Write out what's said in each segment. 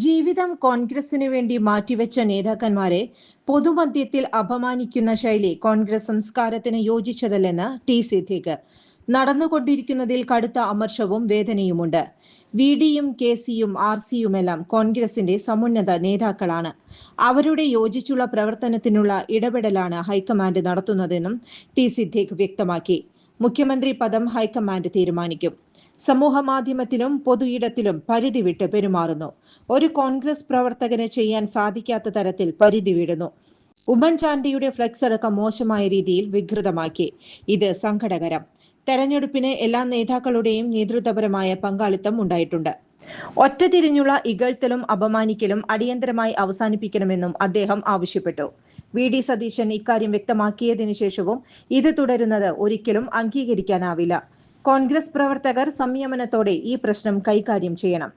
ജീവിതം കോൺഗ്രസിനു വേണ്ടി മാറ്റിവെച്ച നേതാക്കന്മാരെ പൊതുമധ്യത്തിൽ അപമാനിക്കുന്ന ശൈലി കോൺഗ്രസ് സംസ്കാരത്തിന് യോജിച്ചതല്ലെന്ന് ടി സിദ്ദീഖ്. നടന്നുകൊണ്ടിരിക്കുന്നതിൽ കടുത്ത അമർഷവും വേദനയുമുണ്ട്. വി ഡിയും കെ സിയും ആർ സിയുമെല്ലാം കോൺഗ്രസിന്റെ സമുന്നത നേതാക്കളാണ്. അവരുടെ യോജിച്ചുള്ള പ്രവർത്തനത്തിനുള്ള ഇടപെടലാണ് ഹൈക്കമാൻഡ് നടത്തുന്നതെന്നും ടി സിദ്ദീഖ് വ്യക്തമാക്കി. മുഖ്യമന്ത്രി പദം ഹൈക്കമാൻഡ് തീരുമാനിക്കും. സമൂഹമാധ്യമത്തിലും പൊതു ഇടത്തിലും പരിധി വിട്ട് പെരുമാറുന്നു. ഒരു കോൺഗ്രസ് പ്രവർത്തകന് ചെയ്യാൻ സാധിക്കാത്ത തരത്തിൽ പരിധി വിടുന്നു. ഉമ്മൻചാണ്ടിയുടെ ഫ്ലെക്സ് അടക്കം മോശമായ രീതിയിൽ വികൃതമാക്കി. ഇത് സങ്കടകരം. തെരഞ്ഞെടുപ്പിന് എല്ലാ നേതാക്കളുടെയും നേതൃത്വപരമായ പങ്കാളിത്തം ഉണ്ടായിട്ടുണ്ട്. ഒറ്റതിരിഞ്ഞുള്ള ഇകഴ്ത്തലും അപമാനിക്കലും അടിയന്തരമായി അവസാനിപ്പിക്കണമെന്നും അദ്ദേഹം ആവശ്യപ്പെട്ടു. വി ഡി സതീശൻ ഇക്കാര്യം വ്യക്തമാക്കിയതിനു ശേഷവും ഇത് തുടരുന്നത് ഒരിക്കലും അംഗീകരിക്കാനാവില്ല. കോൺഗ്രസ് പ്രവർത്തകർ സംയമനത്തോടെ ഈ പ്രശ്നം കൈകാര്യം ചെയ്യണം.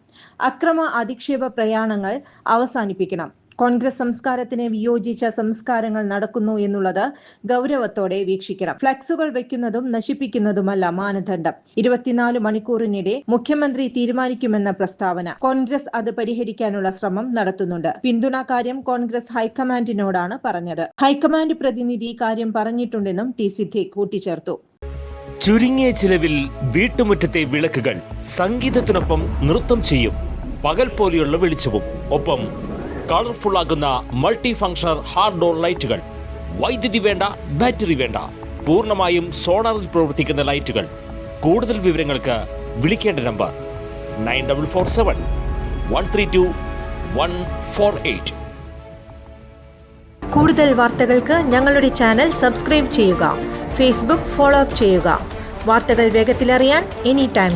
അക്രമ അധിക്ഷേപ പ്രയാണങ്ങൾ അവസാനിപ്പിക്കണം. കോൺഗ്രസ് സംസ്കാരത്തിന് വിയോജിച്ച സംസ്കാരങ്ങൾ നടക്കുന്നു എന്നുള്ളത് ഗൗരവത്തോടെ വീക്ഷിക്കണം. ഫ്ലക്സുകൾ വെക്കുന്നതും നശിപ്പിക്കുന്നതുമല്ല മാനദണ്ഡം. 24 മണിക്കൂറിനിടെ മുഖ്യമന്ത്രി തീരുമാനിക്കുമെന്ന പ്രസ്താവന. കോൺഗ്രസ് അത് പരിഹരിക്കാനുള്ള ശ്രമം നടത്തുന്നുണ്ട്. പിന്തുണ കാര്യം കോൺഗ്രസ് ഹൈക്കമാൻഡിനോടാണ് പറഞ്ഞത്. ഹൈക്കമാൻഡ് പ്രതിനിധി കാര്യം പറഞ്ഞിട്ടുണ്ടെന്നും ടി സിദ്ദീഖ് കൂട്ടിച്ചേർത്തു. ചുരുങ്ങിയ ചിലവിൽ വീട്ടുമുറ്റത്തെ വിളക്കുകൾ സംഗീതത്തിനൊപ്പം നൃത്തം ചെയ്യും. പകൽ പോലെയുള്ള വെളിച്ചവും ഒപ്പം കളർഫുൾ ആകുന്ന മൾട്ടി ഫംഗ്ഷണൽ ഹാർഡ് ഡോർ ലൈറ്റുകൾ. വൈദ്യുതി വേണ്ട, ബാറ്ററി വേണ്ട, പൂർണ്ണമായും സോളാറിൽ പ്രവർത്തിക്കുന്ന ലൈറ്റുകൾ. കൂടുതൽ വിവരങ്ങൾക്ക് വിളിക്കേണ്ട നമ്പർ 9447-132-148. കൂടുതൽ വാർത്തകൾക്ക് ഞങ്ങളുടെ ചാനൽ സബ്സ്ക്രൈബ് ചെയ്യുക. ഫേസ്ബുക്ക് ഫോളോ അപ്പ് ചെയ്യുക. വാർത്തകൾ വേഗത്തിലറിയാൻ എനി ടൈം